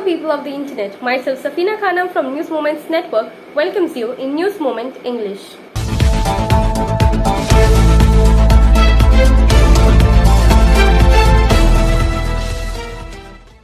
people of the internet. Myself Safina Khanam from News Moments Network welcomes you in News Moment English.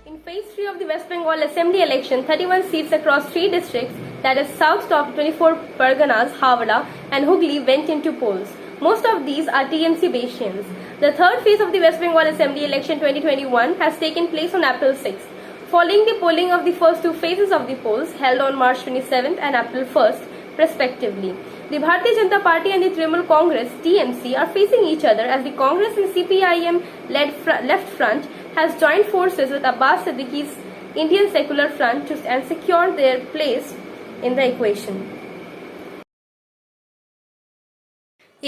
In phase 3 of the West Bengal Assembly election, 31 seats across 3 districts, that is South top 24 Parganas, Havara and Hooghly, went into polls. Most of these are TMC Bayesians. The third phase of the West Bengal Assembly election 2021 has taken place on April 6th. Following the polling of the first 2 phases of the polls held on March 27th and April 1st, respectively, the Bharatiya Janata Party and the Trinamool Congress (TMC) are facing each other as the Congress and CPIM-led Left Front has joined forces with Abbas Siddiqui's Indian Secular Front and secure their place in the equation.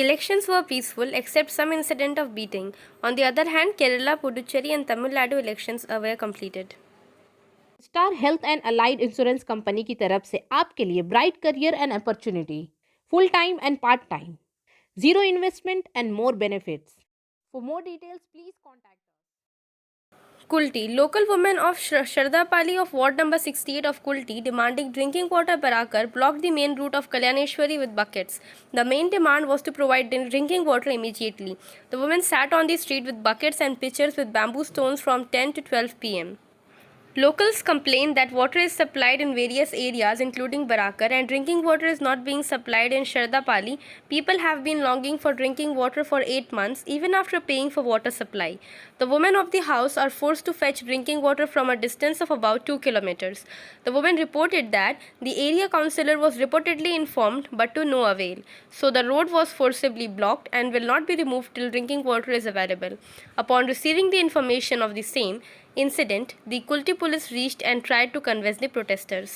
Elections were peaceful except some incident of beating. On the other hand, Kerala, Puducherry and Tamil Nadu elections were completed. Star health and allied insurance company की तरफ से आपके लिए bright career and opportunity, full time and part time, zero investment and more benefits. For more details please contact Kulti. Local women of Shardapali of Ward number 68 of Kulti demanding drinking water barakar blocked the main route of Kalyaneshwari with buckets. The main demand was to provide drinking water immediately. The women sat on the street with buckets and pitchers with bamboo stones from 10 to 12 p.m. Locals complain that water is supplied in various areas including Barakar and drinking water is not being supplied in Shardapali. People have been longing for drinking water for 8 months even after paying for water supply. The women of the house are forced to fetch drinking water from a distance of about 2 kilometers. The woman reported that the area councillor was reportedly informed but to no avail. So the road was forcibly blocked and will not be removed till drinking water is available. Upon receiving the information of the same incident, the Kulti police reached and tried to convince the protesters.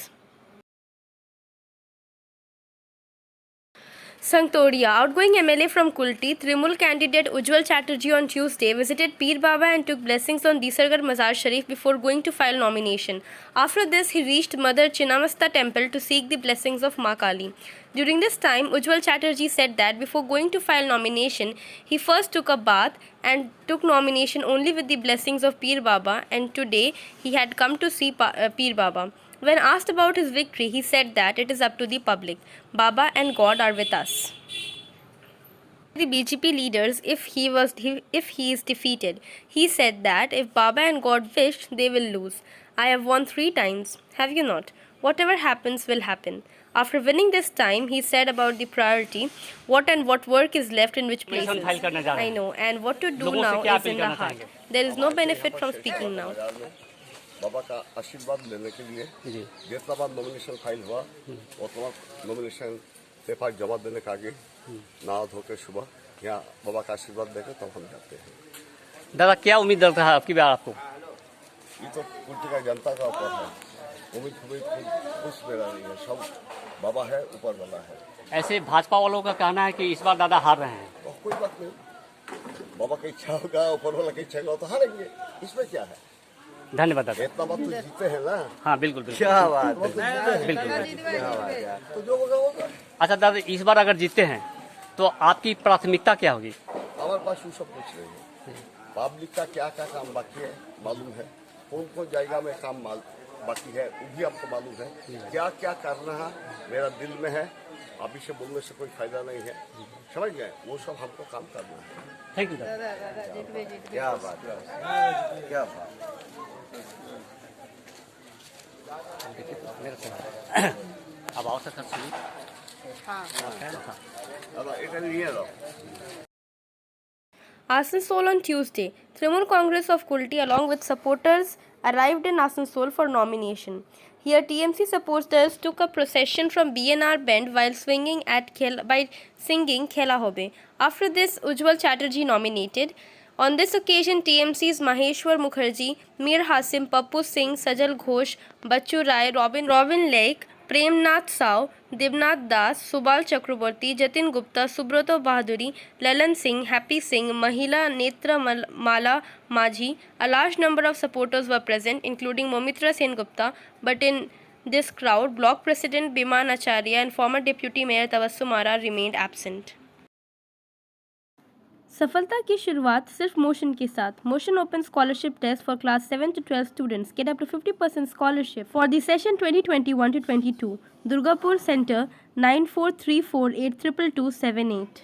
Sanktodia. Outgoing MLA from Kulti, Trinamool candidate Ujjwal Chatterjee on Tuesday visited Peer Baba and took blessings on Disargarh Mazar Sharif before going to file nomination. After this, he reached Mother Chinnamasta temple to seek the blessings of Ma Kali. During this time, Ujjwal Chatterjee said that before going to file nomination, he first took a bath and took nomination only with the blessings of Peer Baba, and today he had come to see Peer Baba. When asked about his victory, he said that it is up to the public. Baba and God are with us. The BJP leaders if he is defeated. He said that if Baba and God wish, they will lose. I have won 3 times. Have you not? Whatever happens will happen. After winning this time, he said about the priority, what work is left in which places. I know, and what to do now is in the heart. There is no benefit from speaking now. बाबा का आशीर्वाद लेने के लिए जितना बार nomination file हुआ उतना nomination paper जमा देने का आगे नहा धो के सुबह यहाँ बाबा का आशीर्वाद देकर तब हम जाते हैं. दादा, क्या उम्मीद रखता है आपकी बार आपको? ये तो कुर्ती का जनता का ऊपर है. उम्मीद कुछ मेरा नहीं है, सब बाबा है, ऊपर वाला है. ऐसे भाजपा वालों का कहना है कि इस बार दादा हार रहे हैं. तो कोई बात नहीं, बाबा की इच्छा होगा, ऊपर वाला की इच्छा होगा तो हारेंगे, इसमें क्या है. धन्यवाद दादा. इतना बात तो जीते हैं ना. हाँ बिल्कुल बिल्कुल. क्या बात है, बिल्कुल. तो जो होगा होगा. अच्छा दादा, इस बार अगर जीतते हैं तो आपकी प्राथमिकता क्या होगी? हमारे पास वो सब कुछ नहीं है. पब्लिक का क्या क्या काम बाकी है मालूम है, कौन कौन जाएगा में काम बाकी है वो भी आपको मालूम है. क्या क्या करना है मेरा दिल में है, अभी से बोलने से कोई फायदा नहीं है, समझ गए. वो सब हमको काम करना है. थैंक यू दादा. क्या बात है, क्या बात. अब आओ सर सुनिए. Asansol on Tuesday. Trinamool Congress of Kulti along with supporters arrived in Asansol for nomination. Here TMC supporters took a procession from BNR Bend while singing Khela Hobe. After this, Ujjwal Chatterjee nominated. On this occasion, TMC's Maheshwar Mukherjee, Mir Hasim, Pappu Singh, Sajal Ghosh, Bachchu Rai, Robin Lake, Premnath Sao, Dibnath Das, Subal Chakraborty, Jatin Gupta, Subrato Bahaduri, Lalan Singh, Happy Singh, Mahila Netra Mala Majhi. A large number of supporters were present, including Momitra Sen Gupta, but in this crowd, Block President Biman Acharya and former Deputy Mayor Tabassum Ara remained absent. सफलता की शुरुआत सिर्फ Motion के साथ। Motion open scholarship test for class 7 to 12 students get up to 50% scholarship for the session 2021 to 22। Durgapur centre 9434822278।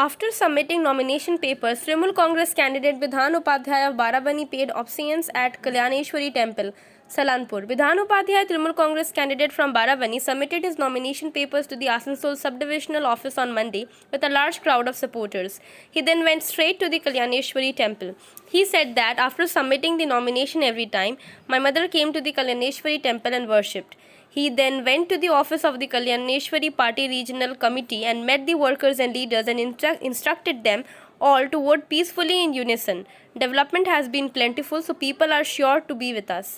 After submitting nomination papers, Trinamool Congress candidate Bidhan Upadhyay of Barabani paid obeisance at Kalyaneshwari Temple, Salanpur. Bidhan Upadhyay, Trinamool Congress candidate from Barabani, submitted his nomination papers to the Asansol subdivisional office on Monday with a large crowd of supporters. He then went straight to the Kalyaneshwari Temple. He said that after submitting the nomination every time, my mother came to the Kalyaneshwari Temple and worshipped. He then went to the office of the Kalyaneshwari Party Regional Committee and met the workers and leaders and instructed them all to vote peacefully in unison. Development has been plentiful, so people are sure to be with us.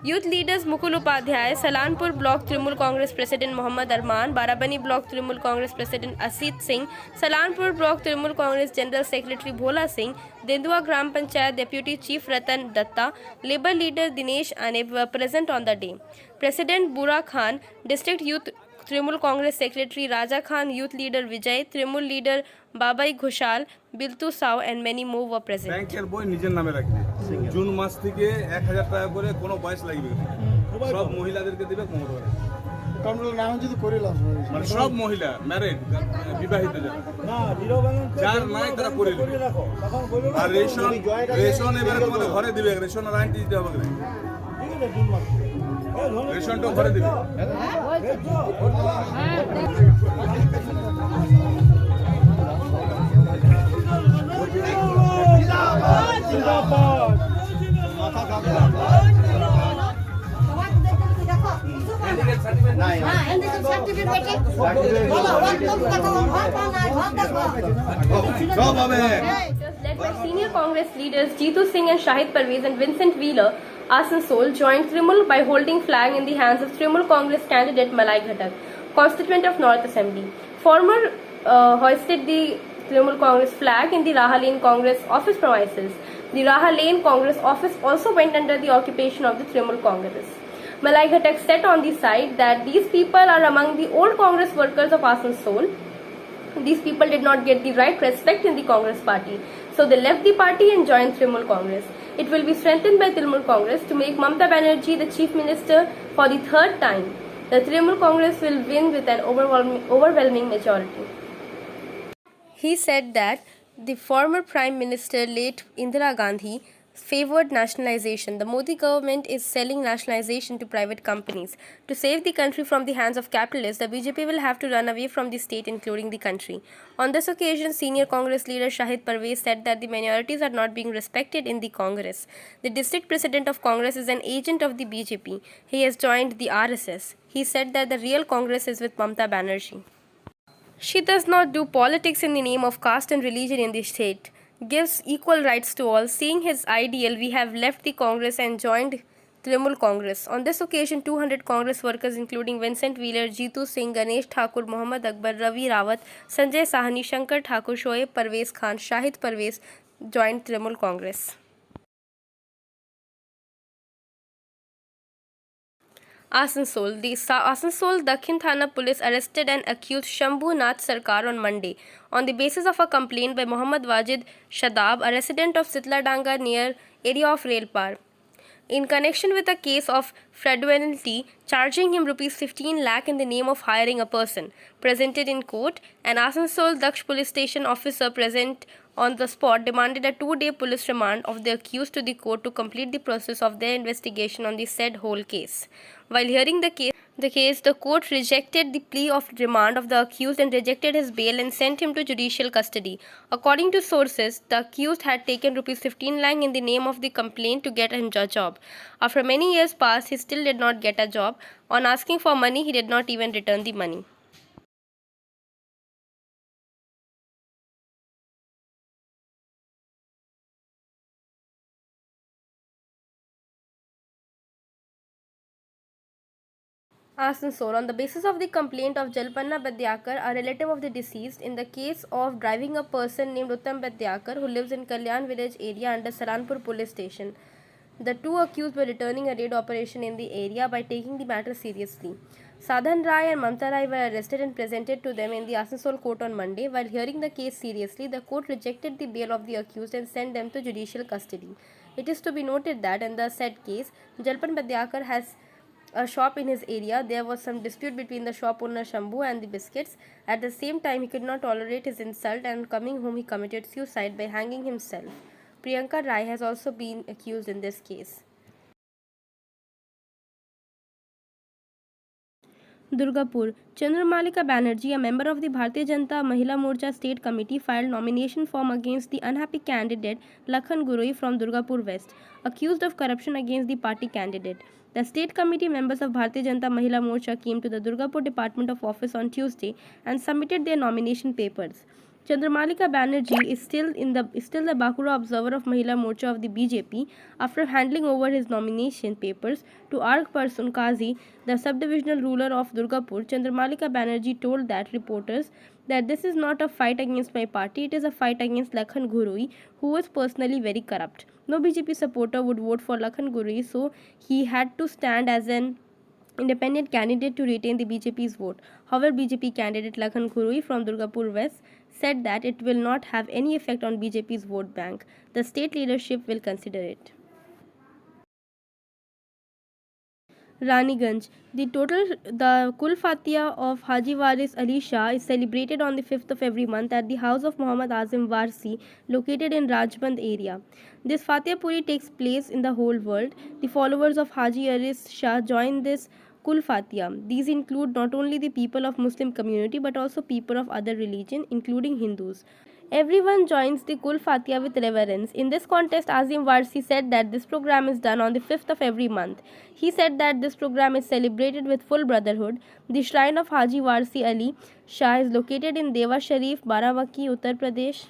Youth leaders Mukul Upadhyay, Salanpur Block Trinamool Congress President Mohammad Arman, Barabani Block Trinamool Congress President Asit Singh, Salanpur Block Trinamool Congress General Secretary Bhola Singh, Dendua Gram Panchayat Deputy Chief Ratan Datta, Labour leader Dinesh Aneb were present on the day. President Bura Khan, District Youth Trinamool Congress Secretary Raja Khan, Youth Leader Vijay, Trinamool Leader Babai Ghoshal, Biltu Sao and many more were present. ব্যাংকের বই নিজের নামে রাখবে June মাস থেকে 1000 টাকা করে কোনো বয়স লাগবে না সব মহিলাদেরকে দিবে 15 টাকা কমরুল নাম যদি করে লাভ মানে সব মহিলা ম্যারিড বিবাহিত যার নাই তারা করে রাখো আর রেশন এবারে তোমাদের ঘরে দিবে রেশন আইনটি দিতে হবে না ঠিক আছে জুন মাস রেশনটা ঘরে দিবে Led by senior Congress leaders Jeetu Singh and Shahid Parvez and Vincent Wheeler, Asansol joined Trinamool by holding flag in the hands of Trinamool Congress candidate Malai Ghatak, constituent of North Assembly. Former hoisted the Trinamool Congress flag in the Raha Lane Congress office premises. The Raha Lane Congress office also went under the occupation of the Trinamool Congress. Malai Ghatak said on the side that these people are among the old Congress workers of Asansol. These people did not get the right respect in the Congress party, so they left the party and joined Trinamool Congress. It will be strengthened by Trinamool Congress to make Mamata Banerjee the Chief Minister for the third time. The Trinamool Congress will win with an overwhelming majority. He said that the former Prime Minister, late Indira Gandhi, favored nationalization. The Modi government is selling nationalization to private companies. To save the country from the hands of capitalists, the BJP will have to run away from the state, including the country. On this occasion, senior Congress leader Shahid Parvez said that the minorities are not being respected in the Congress. The district president of Congress is an agent of the BJP. He has joined the RSS. He said that the real Congress is with Mamata Banerjee. She does not do politics in the name of caste and religion in the state. Gives equal rights to all. Seeing his ideal, we have left the Congress and joined Trinamool Congress. On this occasion, 200 Congress workers including Vincent Wheeler, Jeetu Singh, Ganesh Thakur, Mohammad Akbar, Ravi Rawat, Sanjay Sahani, Shankar Thakur, Shoaib Parvez Khan, Shahid Parvez joined Trinamool Congress. Asansol. The Asansol Dakhin Thana police arrested and accused Shambhu Nath Sarkar on Monday on the basis of a complaint by Mohammad Wajid Shadab, a resident of Sitladanga near area of Railpar, in connection with a case of fraudulently charging him rupees 15 lakh in the name of hiring a person. Presented in court, an Asansol Daksh police station officer present on the spot demanded a 2-day police remand of the accused to the court to complete the process of their investigation on the said whole case. While hearing the case, the court rejected the plea of remand of the accused and rejected his bail and sent him to judicial custody. According to sources, the accused had taken rupees 15 lakh in the name of the complaint to get him a job. After many years passed, he still did not get a job. On asking for money, he did not even return the money. Asansol. On the basis of the complaint of Jalpanna Badyakar, a relative of the deceased, in the case of driving a person named Uttam Badyakar who lives in Kalyan village area under Saranpur police station. The two accused were returning a raid operation in the area by taking the matter seriously. Sadhan Rai and Mamta Rai were arrested and presented to them in the Asansol court on Monday. While hearing the case seriously, the court rejected the bail of the accused and sent them to judicial custody. It is to be noted that in the said case, Jalpan Padyakar has a shop in his area. There was some dispute between the shop owner Shambhu and the biscuits. At the same time, he could not tolerate his insult, and coming home he committed suicide by hanging himself. Priyanka Rai has also been accused in this case. Durgapur. Chandramalika Banerjee, a member of the Bharatiya Janata Mahila Morcha State Committee, filed nomination form against the unhappy candidate Lakhan Guroi from Durgapur West, accused of corruption against the party candidate. The state committee members of Bharatiya Janata Mahila Morcha came to the Durgapur Department of Office on Tuesday and submitted their nomination papers. Chandramalika Banerjee is still the Bakura observer of Mahila Morcha of the BJP after handing over his nomination papers to Arg Parsun Kazi, the subdivisional ruler of Durgapur. Chandramalika Banerjee told that reporters that this is not a fight against my party, it is a fight against Lakhan Guroi, who was personally very corrupt. No BJP supporter would vote for Lakhan Guroi, so he had to stand as an independent candidate to retain the BJP's vote. However, BJP candidate Lakhan Guroi from Durgapur West said that it will not have any effect on BJP's vote bank. The state leadership will consider it. Raniganj. The Kul Fatiha of Haji Waris Ali Shah is celebrated on the 5th of every month at the house of Muhammad Azim Warsi, located in Rajband area. This Fatiha Puri takes place in the whole world. The followers of Haji Waris Shah join this Kul Fatiha. These include not only the people of Muslim community but also people of other religion, including Hindus. Everyone joins the Kul Fatiha with reverence. In this context, Azim Warsi said that this program is done on the 5th of every month. He said that this program is celebrated with full brotherhood. The shrine of Haji Warsi Ali Shah is located in Deva Sharif, Barawaki, Uttar Pradesh.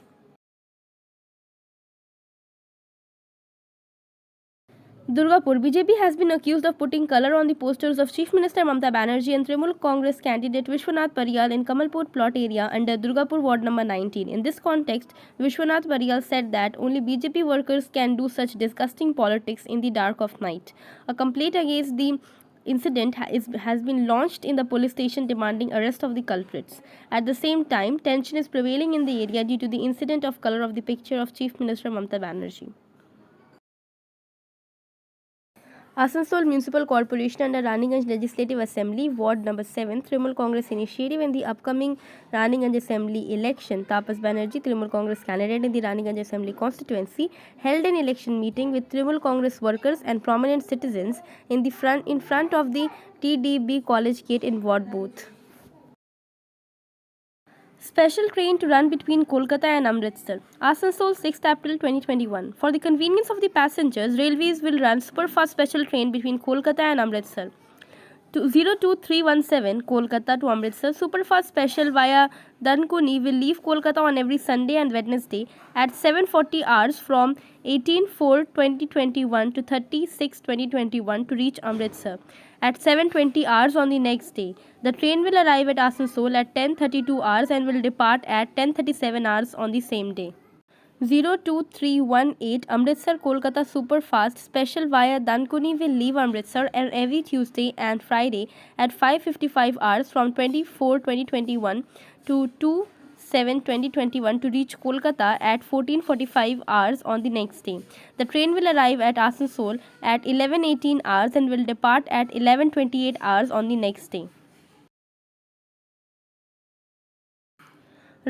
Durgapur. BJP has been accused of putting colour on the posters of Chief Minister Mamta Banerjee and Trinamool Congress candidate Vishwanath Pariyal in Kamalpur plot area under Durgapur ward number 19. In this context, Vishwanath Pariyal said that only BJP workers can do such disgusting politics in the dark of night. A complaint against the incident has been launched in the police station demanding arrest of the culprits. At the same time, tension is prevailing in the area due to the incident of colour of the picture of Chief Minister Mamta Banerjee. Asansol Municipal Corporation under Raniganj Legislative Assembly, Ward number 7, Trinamool Congress initiative in the upcoming Raniganj Assembly election. Tapas Banerjee, Trinamool Congress candidate in the Raniganj Assembly constituency, held an election meeting with Trinamool Congress workers and prominent citizens in front of the TDB College Gate in Ward booth. Special train to run between Kolkata and Amritsar. Asansol, 6th April 2021. For the convenience of the passengers, Railways will run superfast special train between Kolkata and Amritsar. 02317 Kolkata to Amritsar superfast special via Dankuni will leave Kolkata on every Sunday and Wednesday at 7:40 hours from 18/4/2021 to 30/6/2021 to reach Amritsar at 7:20 hours on the next day. The train will arrive at Asansol at 10:32 hours and will depart at 10:37 hours on the same day. 02318 Amritsar Kolkata Superfast Special via Dankuni will leave Amritsar on every Tuesday and Friday at 5:55 hours from 24/2021 to 2/7/2021 to reach Kolkata at 14:45 hours on the next day. The train will arrive at Asansol at 11:18 hours and will depart at 11:28 hours on the next day.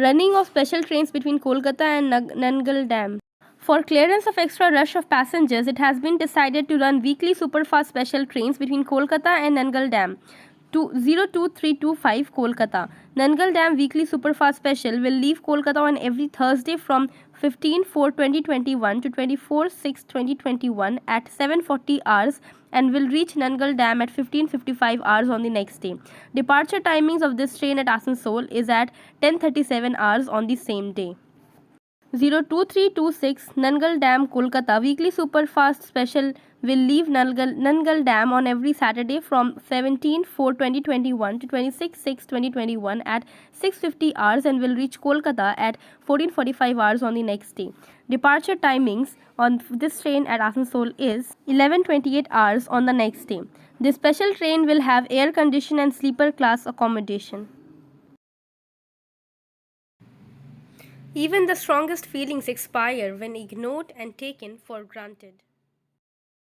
Running of special trains between Kolkata and Nangal Dam. For clearance of extra rush of passengers, it has been decided to run weekly superfast special trains between Kolkata and Nangal Dam. 02325 Kolkata. Nangal Dam weekly superfast special will leave Kolkata on every Thursday from 15/4/2021 to 24/6/2021 at 7:40 hours and will reach Nangal Dam at 15:55 hours on the next day. Departure timings of this train at Asansol is at 10:37 hours on the same day. 02326 Nangal Dam, Kolkata. Weekly Superfast Special will leave Nangal Dam on every Saturday from 17/4/2021 to 26/6/2021 at 6:50 hours and will reach Kolkata at 14:45 hours on the next day. Departure timings on this train at Asansol is 11:28 hours on the next day. This special train will have air condition and sleeper class accommodation. Even the strongest feelings expire when ignored and taken for granted.